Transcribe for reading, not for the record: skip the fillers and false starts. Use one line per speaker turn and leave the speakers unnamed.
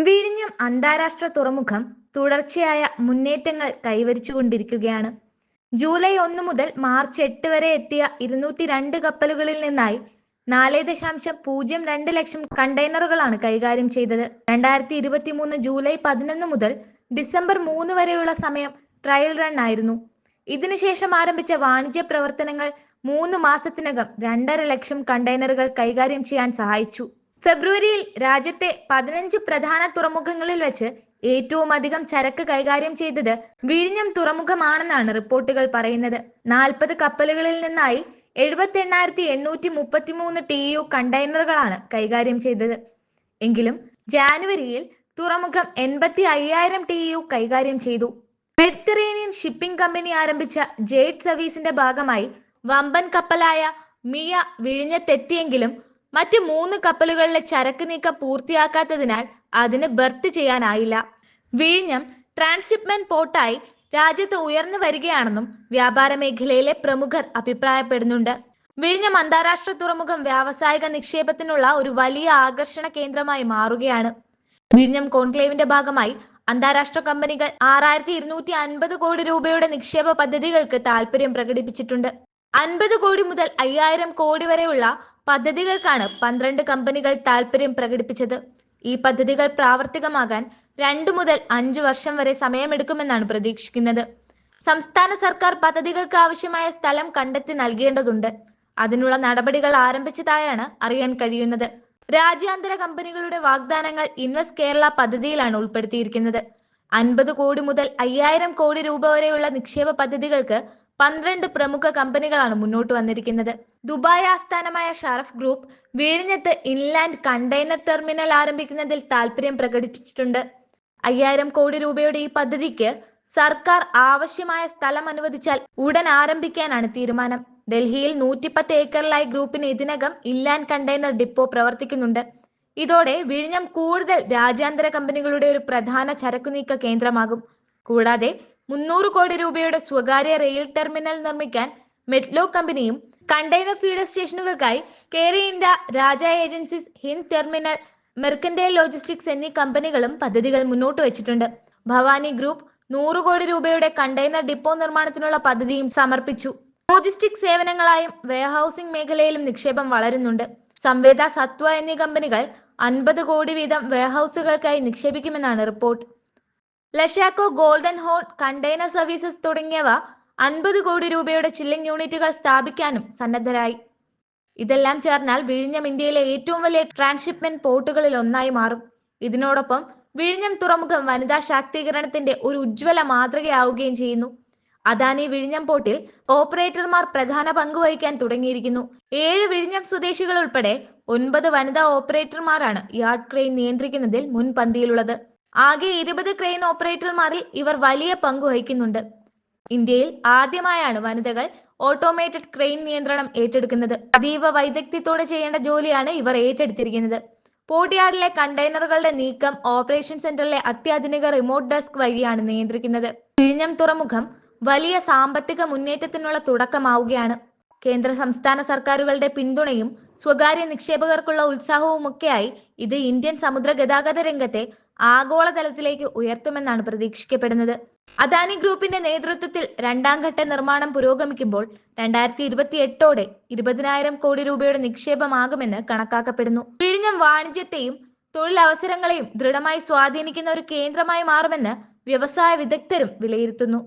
വിഴിഞ്ഞം അന്താരാഷ്ട്ര തുറമുഖം തുടർച്ചയായ മുന്നേറ്റങ്ങൾ കൈവരിച്ചുകൊണ്ടിരിക്കുകയാണ്. ജൂലൈ 1 മുതൽ മാർച്ച് 8 വരെ എത്തിയ 202 കപ്പലുകളിൽ നിന്നായി 4.02 ലക്ഷം കണ്ടെയ്നറുകളാണ് കൈകാര്യം ചെയ്തത്. 2023 ജൂലൈ 11 മുതൽ ഡിസംബർ 3 വരെയുള്ള സമയം ട്രയൽ റൺ ആയിരുന്നു. ഇതിനുശേഷം ആരംഭിച്ച വാണിജ്യ പ്രവർത്തനങ്ങൾ 3 മാസത്തിനകം 2.5 ലക്ഷം കണ്ടെയ്നറുകൾ കൈകാര്യം ചെയ്യാൻ സഹായിച്ചു. ഫെബ്രുവരിയിൽ രാജ്യത്തെ 15 പ്രധാന തുറമുഖങ്ങളിൽ വെച്ച് ഏറ്റവും അധികം ചരക്ക് കൈകാര്യം ചെയ്തത് വിഴിഞ്ഞം തുറമുഖമാണെന്നാണ് റിപ്പോർട്ടുകൾ പറയുന്നത്. 40 കപ്പലുകളിൽ നിന്നായി 78,833 TEU കണ്ടെയ്നറുകളാണ് കൈകാര്യം ചെയ്തത്. എങ്കിലും ജാനുവരിയിൽ തുറമുഖം 85,000 TEU കൈകാര്യം ചെയ്തു. മെഡിറ്ററേനിയൻ ഷിപ്പിംഗ് കമ്പനി ആരംഭിച്ച ജെയ്ഡ് സർവീസിന്റെ ഭാഗമായി വമ്പൻ കപ്പലായ മിയ വിഴിഞ്ഞത്തെത്തിയെങ്കിലും മറ്റ് 3 കപ്പലുകളിലെ ചരക്ക് നീക്കം പൂർത്തിയാക്കാത്തതിനാൽ അതിന് ബർത്ത് ചെയ്യാനായില്ല. വിഴിഞ്ഞം ട്രാൻസ്ഷിപ്മെന്റ് പോർട്ടായി രാജ്യത്ത് ഉയർന്നു വരികയാണെന്നും വ്യാപാര മേഖലയിലെ പ്രമുഖർ അഭിപ്രായപ്പെടുന്നുണ്ട്. വിഴിഞ്ഞം അന്താരാഷ്ട്ര തുറമുഖം വ്യാവസായിക നിക്ഷേപത്തിനുള്ള ഒരു വലിയ ആകർഷണ കേന്ദ്രമായി മാറുകയാണ്. വിഴിഞ്ഞം കോൺക്ലേവിന്റെ ഭാഗമായി അന്താരാഷ്ട്ര കമ്പനികൾ 6,250 കോടി രൂപയുടെ നിക്ഷേപ പദ്ധതികൾക്ക് താൽപര്യം പ്രകടിപ്പിച്ചിട്ടുണ്ട്. 50 കോടി മുതൽ 5,000 കോടി വരെയുള്ള പദ്ധതികൾക്കാണ് 12 കമ്പനികൾ താൽപര്യം പ്രകടിപ്പിച്ചത്. ഈ പദ്ധതികൾ പ്രാവർത്തികമാകാൻ 2 മുതൽ 5 വർഷം വരെ സമയമെടുക്കുമെന്നാണ് പ്രതീക്ഷിക്കുന്നത്. സംസ്ഥാന സർക്കാർ പദ്ധതികൾക്ക് ആവശ്യമായ സ്ഥലം കണ്ടെത്തി നൽകേണ്ടതുണ്ട്. അതിനുള്ള നടപടികൾ ആരംഭിച്ചതായാണ് അറിയാൻ കഴിയുന്നത്. രാജ്യാന്തര കമ്പനികളുടെ വാഗ്ദാനങ്ങൾ ഇൻവെസ്റ്റ് കേരള പദ്ധതിയിലാണ് ഉൾപ്പെടുത്തിയിരിക്കുന്നത്. 50 കോടി മുതൽ 5,000 കോടി രൂപ വരെയുള്ള നിക്ഷേപ പദ്ധതികൾക്ക് 12 പ്രമുഖ കമ്പനികളാണ് മുന്നോട്ട് വന്നിരിക്കുന്നത്. ദുബായ് ആസ്ഥാനമായ ഷറഫ് ഗ്രൂപ്പ് വിഴിഞ്ഞത്ത് ഇൻലാൻഡ് കണ്ടെയ്നർ ടെർമിനൽ ആരംഭിക്കുന്നതിൽ താൽപര്യം പ്രകടിപ്പിച്ചിട്ടുണ്ട്. 5,000 കോടി രൂപയുടെ ഈ പദ്ധതിക്ക് സർക്കാർ ആവശ്യമായ സ്ഥലം അനുവദിച്ചാൽ ഉടൻ ആരംഭിക്കാനാണ് തീരുമാനം. ഡൽഹിയിൽ 110 ഏക്കറിലായി ഗ്രൂപ്പിന് ഇതിനകം ഇൻലാൻഡ് കണ്ടെയ്നർ ഡിപ്പോ പ്രവർത്തിക്കുന്നുണ്ട്. ഇതോടെ വിഴിഞ്ഞം കൂടുതൽ രാജ്യാന്തര കമ്പനികളുടെ ഒരു പ്രധാന ചരക്കുനീക്ക കേന്ദ്രമാകും. കൂടാതെ 300 കോടി രൂപയുടെ സ്വകാര്യ റെയിൽ ടെർമിനൽ നിർമ്മിക്കാൻ മെറ്റ്ലോ കമ്പനിയും കണ്ടെയ്നർ ഫീഡർ സ്റ്റേഷനുകൾക്കായി care India, Raja agencies, Hind terminal, mercantile logistics എന്നീ കമ്പനികളും പദ്ധതികൾ മുന്നോട്ട് വെച്ചിട്ടുണ്ട്. ഭവാനി ഗ്രൂപ്പ് 100 കോടി രൂപയുടെ കണ്ടെയ്നർ ഡിപ്പോ നിർമ്മാണത്തിനുള്ള പദ്ധതിയും സമർപ്പിച്ചു. ലോജിസ്റ്റിക് സേവനങ്ങളായും വെയർഹൌസിംഗ് മേഖലയിലും നിക്ഷേപം വളരുന്നുണ്ട്. സംവേദ, സത്വ എന്നീ കമ്പനികൾ 50 കോടി വീതം വെയർഹൌസുകൾക്കായി നിക്ഷേപിക്കുമെന്നാണ് റിപ്പോർട്ട്. ലഷാക്കോ, ഗോൾഡൻ ഹോൺ കണ്ടെയ്നർ സർവീസസ് തുടങ്ങിയവ 50 കോടി രൂപയുടെ ചില്ലിംഗ് യൂണിറ്റുകൾ സ്ഥാപിക്കാനും സന്നദ്ധരായി. ഇതെല്ലാം ചേർന്നാൽ വിഴിഞ്ഞം ഇന്ത്യയിലെ ഏറ്റവും വലിയ ട്രാൻസ്ഷിപ്മെന്റ് പോർട്ടുകളിൽ ഒന്നായി മാറും. ഇതിനോടൊപ്പം വിഴിഞ്ഞം തുറമുഖം വനിതാ ശാക്തീകരണത്തിന്റെ ഒരു ഉജ്ജ്വല മാതൃകയാവുകയും ചെയ്യുന്നു. അദാനി വിഴിഞ്ഞം പോർട്ടിൽ ഓപ്പറേറ്റർമാർ പ്രധാന പങ്ക് വഹിക്കാൻ തുടങ്ങിയിരിക്കുന്നു. 7 വിഴിഞ്ഞം സ്വദേശികൾ ഉൾപ്പെടെ 9 വനിതാ ഓപ്പറേറ്റർമാരാണ് യാർഡ് ക്രെയിൻ നിയന്ത്രിക്കുന്നതിൽ മുൻപന്തിയിലുള്ളത്. ആകെ 20 ക്രെയിൻ ഓപ്പറേറ്റർമാരിൽ ഇവർ വലിയ പങ്ക് വഹിക്കുന്നുണ്ട്. ഇന്ത്യയിൽ ആദ്യമായാണ് വനിതകൾ ഓട്ടോമേറ്റഡ് ക്രെയിൻ നിയന്ത്രണം ഏറ്റെടുക്കുന്നത്. അതീവ വൈദഗ്ധ്യത്തോടെ ചെയ്യേണ്ട ജോലിയാണ് ഇവർ ഏറ്റെടുത്തിരിക്കുന്നത്. പോർട്ട് യാർഡിലെ കണ്ടെയ്നറുകളുടെ നീക്കം ഓപ്പറേഷൻ സെന്ററിലെ അത്യാധുനിക റിമോട്ട് ഡെസ്ക് വഴിയാണ് നിയന്ത്രിക്കുന്നത്. വിഴിഞ്ഞം തുറമുഖം വലിയ സാമ്പത്തിക മുന്നേറ്റത്തിനുള്ള തുടക്കമാവുകയാണ്. കേന്ദ്ര സംസ്ഥാന സർക്കാരുകളുടെ പിന്തുണയും സ്വകാര്യ നിക്ഷേപകർക്കുള്ള ഉത്സാഹവുമൊക്കെയായി ഇത് ഇന്ത്യൻ സമുദ്ര ഗതാഗത രംഗത്തെ ആഗോളതലത്തിലേക്ക് ഉയർത്തുമെന്നാണ് പ്രതീക്ഷിക്കപ്പെടുന്നത്. അദാനി ഗ്രൂപ്പിന്റെ നേതൃത്വത്തിൽ 2ാം ഘട്ട നിർമ്മാണം പുരോഗമിക്കുമ്പോൾ 2028ഓടെ 20,000 കോടി രൂപയുടെ നിക്ഷേപമാകുമെന്ന് കണക്കാക്കപ്പെടുന്നു. വിഴിഞ്ഞം വാണിജ്യത്തെയും തൊഴിലവസരങ്ങളെയും ദൃഢമായി സ്വാധീനിക്കുന്ന ഒരു കേന്ദ്രമായി മാറുമെന്ന് വ്യവസായ വിദഗ്ധരും വിലയിരുത്തുന്നു.